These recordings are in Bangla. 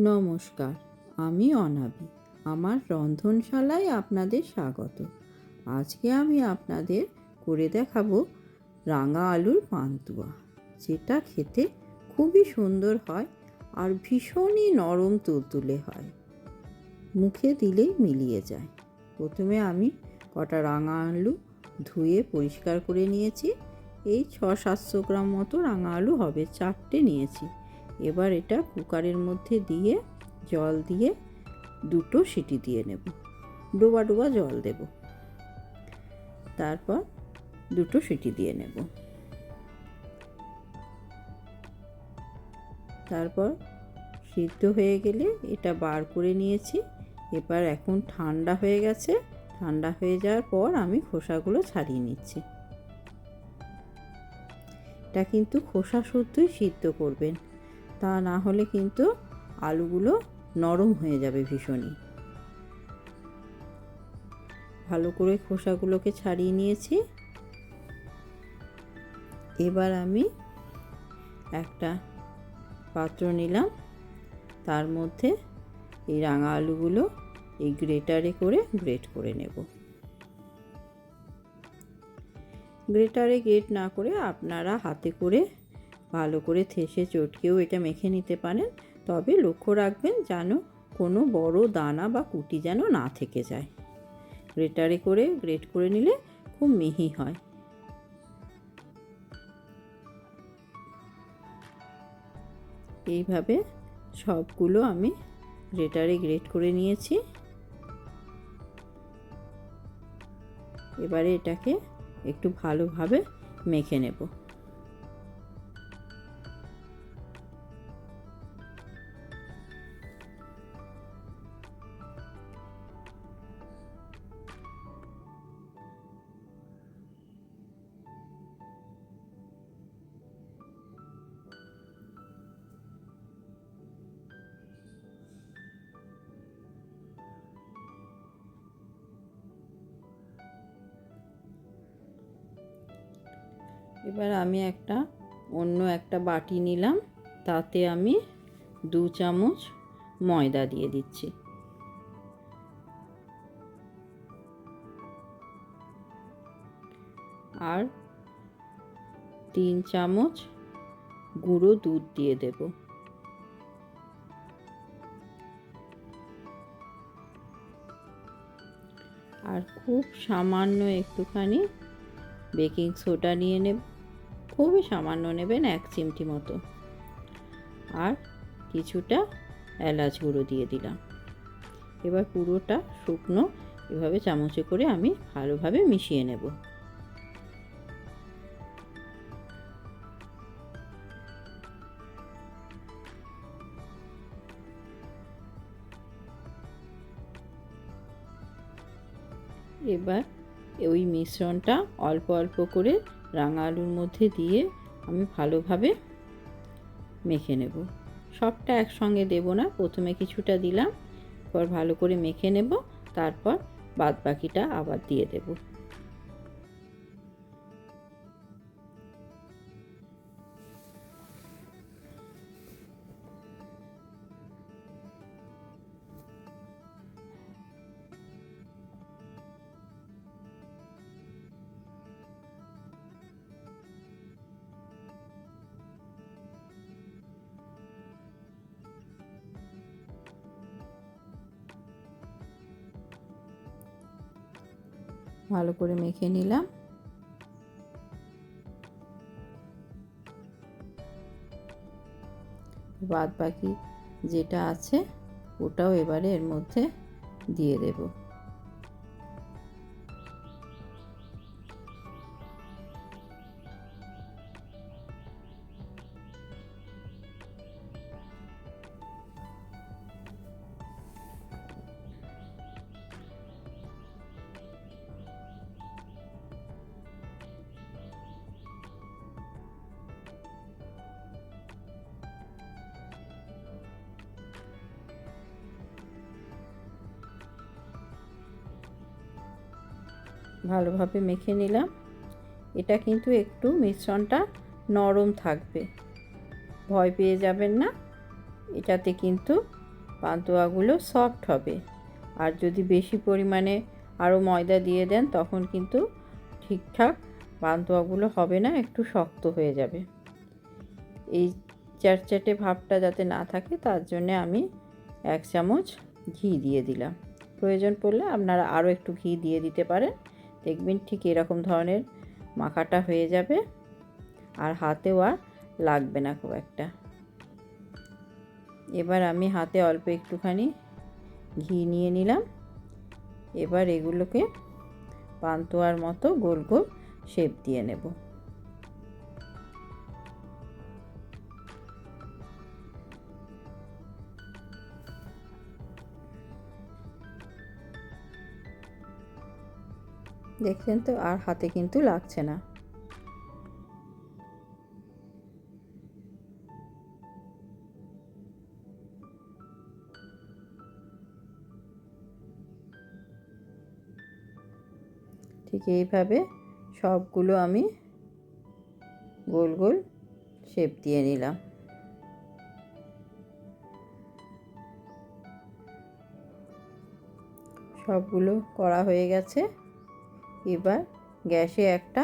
নমস্কার, আমি অনাবি। আমার রন্ধনশালায় আপনাদের স্বাগত। আজকে আমি আপনাদের করে দেখাবো রাঙা আলুর পান্তুয়া, যেটা খেতে খুবই সুন্দর হয় আর ভীষণই নরম তুলতুলে হয়, মুখে দিলেই মিলিয়ে যায়। প্রথমে আমি কটা রাঙা আলু ধুয়ে পরিষ্কার করে নিয়েছি। এই 600-700 গ্রাম মতো রাঙা আলু হবে, 4টে নিয়েছি। এবার এটা কুকারের মধ্যে দিয়ে জল দিয়ে 2টো সিটি দিয়ে নেব। ডোবা ডোবা জল দেব, তারপর 2টো সিটি দিয়ে নেব। তারপর সিদ্ধ হয়ে গেলে এটা বার করে নিয়েছি। এবার এখন ঠান্ডা হয়ে গেছে। ঠান্ডা হয়ে যাওয়ার পর আমি খোসাগুলো ছাড়িয়ে নিচ্ছি। এটা কিন্তু খোসা শুদ্ধই সিদ্ধ করবেন, তা না হলে কিন্তু আলুগুলো নরম হয়ে যাবে ভীষণই। ভালো করে খোসাগুলোকে ছাড়িয়ে নিয়েছি। এবার আমি একটা পাত্র নিলাম, তার মধ্যে এই রাঙা আলুগুলো এই গ্রেটারে করে গ্রেট করে নেব। গ্রেটারে গ্রেট না করে আপনারা হাতে করে ভালো করে থেসে চটকেও এটা মেখে নিতে পারেন। তবে লক্ষ্য রাখবেন যেন কোনো বড় দানা বা কুটি যেন না থেকে যায়। গ্রেটারে করে গ্রেট করে নিলে খুব মিহি হয়। এইভাবে সবগুলো আমি গ্রেটারে গ্রেট করে নিয়েছি। এবারে এটাকে একটু ভালোভাবে মেখে নেব। এবার আমি অন্য একটা বাটি নিলাম, তাতে আমি 2 চামচ ময়দা দিয়ে দিচ্ছি। আর 3 চামচ গুঁড়ো দুধ দিয়ে দেব। আর খুব সামান্য একটুখানি বেকিং সোডা নিয়ে নেব, খুবই সামান্য নেবেন, 1 চিমটি মতো। আর কিছুটা এলাচ গুঁড়ো দিয়ে দিলাম। এবার পুরোটা শুকনো এভাবে চামচে করে আমি ভালোভাবে মিশিয়ে নেব। এবার ওই মিশ্রণটা অল্প অল্প করে রাঙা আলুর মধ্যে দিয়ে আমি ভালোভাবে মেখে নেব। সবটা একসঙ্গে দেব না, প্রথমে কিছুটা দিলাম, এবার ভালো করে মেখে নেব, তারপর বাদ বাকিটা আবার দিয়ে দেব। ভালো করে মেখে নিলাম। বাদ বাকি যেটা আছে ওটাও এবারে এর মধ্যে দিয়ে দেব। ভালোভাবে মেখে নিলাম। এটা কিন্তু একটু মিশ্রণটা নরম থাকবে, ভয় পেয়ে যাবেন না। এটাতে কিন্তু পান্তুয়াগুলো সফট হবে। আর যদি বেশি পরিমাণে আরও ময়দা দিয়ে দেন তখন কিন্তু ঠিকঠাক পান্তুয়াগুলো হবে না, একটু শক্ত হয়ে যাবে। এই চ্যাটচ্যাটে ভাবটা যাতে না থাকে তার জন্যে আমি 1 চামচ ঘি দিয়ে দিলাম। প্রয়োজন পড়লে আপনারা আরও একটু ঘি দিয়ে দিতে পারেন। দেখবেন ঠিক এরকম ধরনের মাখাটা হয়ে যাবে, আর হাতেও আর লাগবে না খুব একটা। এবার আমি হাতে অল্প একটুখানি ঘি নিয়ে নিলাম। এবার এগুলোকে পান্তুয়ার মতো গোল গোল শেপ দিয়ে নেব। দেখছেন তো, আর হাতে কিন্তু লাগছে না। ঠিক এইভাবে সবগুলো আমি গোল গোল শেপ দিয়ে নিলাম। সবগুলো করা হয়ে গেছে। এবার গ্যাসে একটা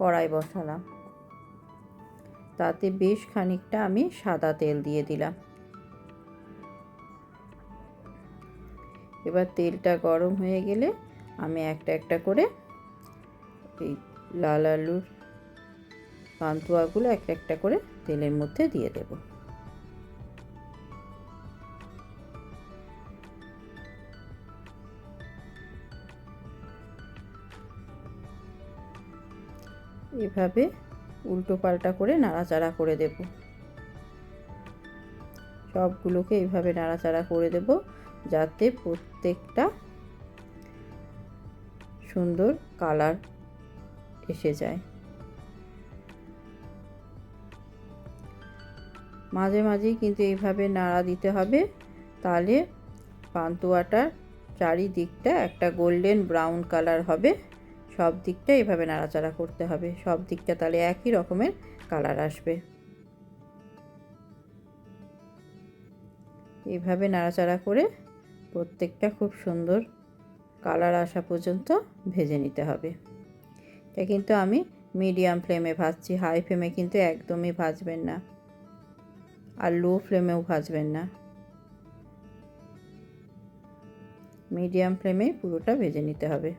কড়াই বসালাম, তাতে বেশ খানিকটা আমি সাদা তেল দিয়ে দিলাম। এবার তেলটা গরম হয়ে গেলে আমি একটা একটা করে এই লাল আলুর পান্তুয়াগুলো একটা একটা করে তেলের মধ্যে দিয়ে দেব। এভাবে উল্টো পাল্টা করে নাড়াচাড়া করে দেব। সবগুলোকে এইভাবে নাড়াচাড়া করে দেব যাতে প্রত্যেকটা সুন্দর কালার এসে যায়। মাঝে মাঝেই কিন্তু এইভাবে নাড়া দিতে হবে, তাহলে পান্তুয়াটার চারিদিকটা একটা গোল্ডেন ব্রাউন কালার হবে। সব দিকটা এইভাবে নাড়াচাড়া করতে হবে, সব দিকটা তাহলে একই রকমের কালার আসবে। এইভাবে নাড়াচাড়া করে প্রত্যেকটা খুব সুন্দর কালার আসা পর্যন্ত ভেজে নিতে হবে। এটা কিন্তু আমি মিডিয়াম ফ্লেমে ভাজছি, হাই ফ্লেমে কিন্তু একদমই ভাজবেন না, আর লো ফ্লেমেও ভাজবেন না। মিডিয়াম ফ্লেমে পুরোটা ভেজে নিতে হবে।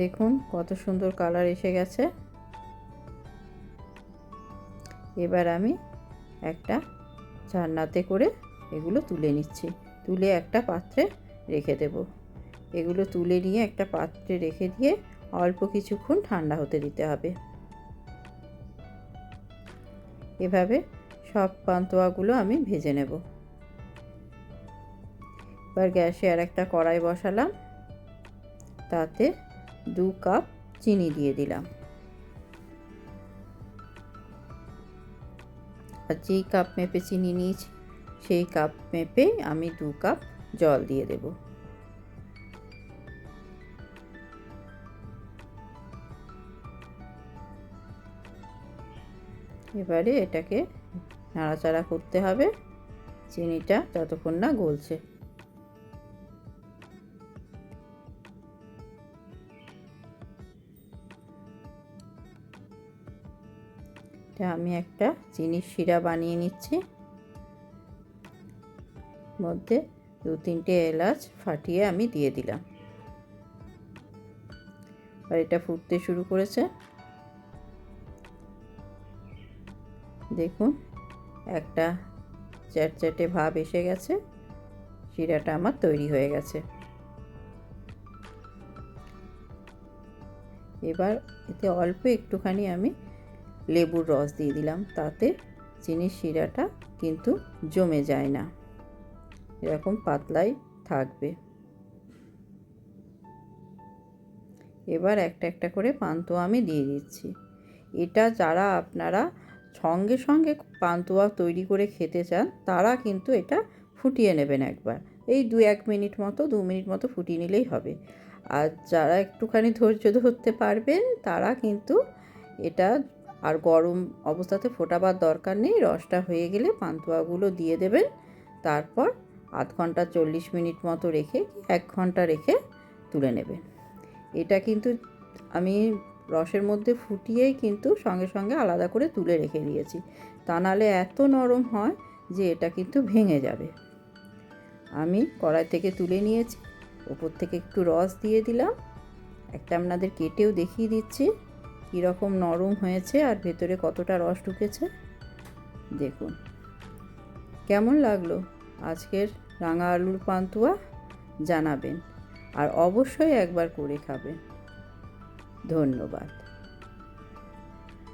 দেখুন কত সুন্দর কালার এসে গেছে। এবার আমি একটা ছান্নাতে করে এগুলো তুলে নিচ্ছি, তুলে একটা পাত্রে রেখে দেব। এগুলো তুলে নিয়ে একটা পাত্রে রেখে দিয়ে অল্প কিছুক্ষণ ঠান্ডা হতে দিতে হবে। এভাবে সব পান্তুয়াগুলো আমি ভেজে নেব। এবার গ্যাসে আর একটা কড়াই বসালাম, তাতে 2 কাপ চিনি দিয়ে দিলাম। আর যেই কাপ মেপে চিনি নিয়েছি সেই কাপ মেপে আমি 2 কাপ জল দিয়ে দেব। এবারে এটাকে নাড়াচাড়া করতে হবে চিনিটা যতক্ষণ না গলছে। এটা আমি একটা চিনির শিরা বানিয়ে নিচ্ছি, মধ্যে 2-3টে এলাচ ফাটিয়ে আমি দিয়ে দিলাম। আর এটা ফুটতে শুরু করেছে, দেখুন একটা চ্যাটচ্যাটে ভাব এসে গেছে, শিরাটা আমার তৈরি হয়ে গেছে। এবার এতে অল্প একটুখানি আমি লেবুর রস দিয়ে দিলাম, তাতে চিনির শিরাটা কিন্তু জমে যায় না, এরকম পাতলাই থাকবে। এবার একটা একটা করে পান্তুয়া আমি দিয়ে দিচ্ছি। এটা যারা আপনারা সঙ্গে সঙ্গে পান্তুয়া তৈরি করে খেতে চান তারা কিন্তু এটা ফুটিয়ে নেবেন একবার, এই 2 মিনিট মতো ফুটিয়ে নিলেই হবে। আর যারা একটুখানি ধৈর্য ধরতে পারবেন তারা কিন্তু এটা আর গরম অবস্থাতে ফোটাবার দরকার নেই। রসটা হয়ে গেলে পান্তুয়াগুলো দিয়ে দেবেন। তারপর আধ ঘন্টা 40 মিনিট মতো রেখে 1 ঘন্টা রেখে তুলে নেবেন। এটা কিন্তু আমি রসের মধ্যে ফুটিয়েই কিন্তু সঙ্গে সঙ্গে আলাদা করে তুলে রেখে দিয়েছি, তা নাহলে এত নরম হয় যে এটা কিন্তু ভেঙে যাবে। আমি কড়াই থেকে তুলে নিয়েছি, ওপর থেকে একটু রস দিয়ে দিলাম। একটা আপনাদের কেটেও দেখিয়ে দিচ্ছি কীরকম নরম হয়েছে আর ভেতরে কতটা রস ঢুকেছে। দেখুন কেমন লাগলো আজকের রাঙা আলুর পান্তুয়া, জানাবেন আর অবশ্যই একবার করে খাবেন। ধন্যবাদ।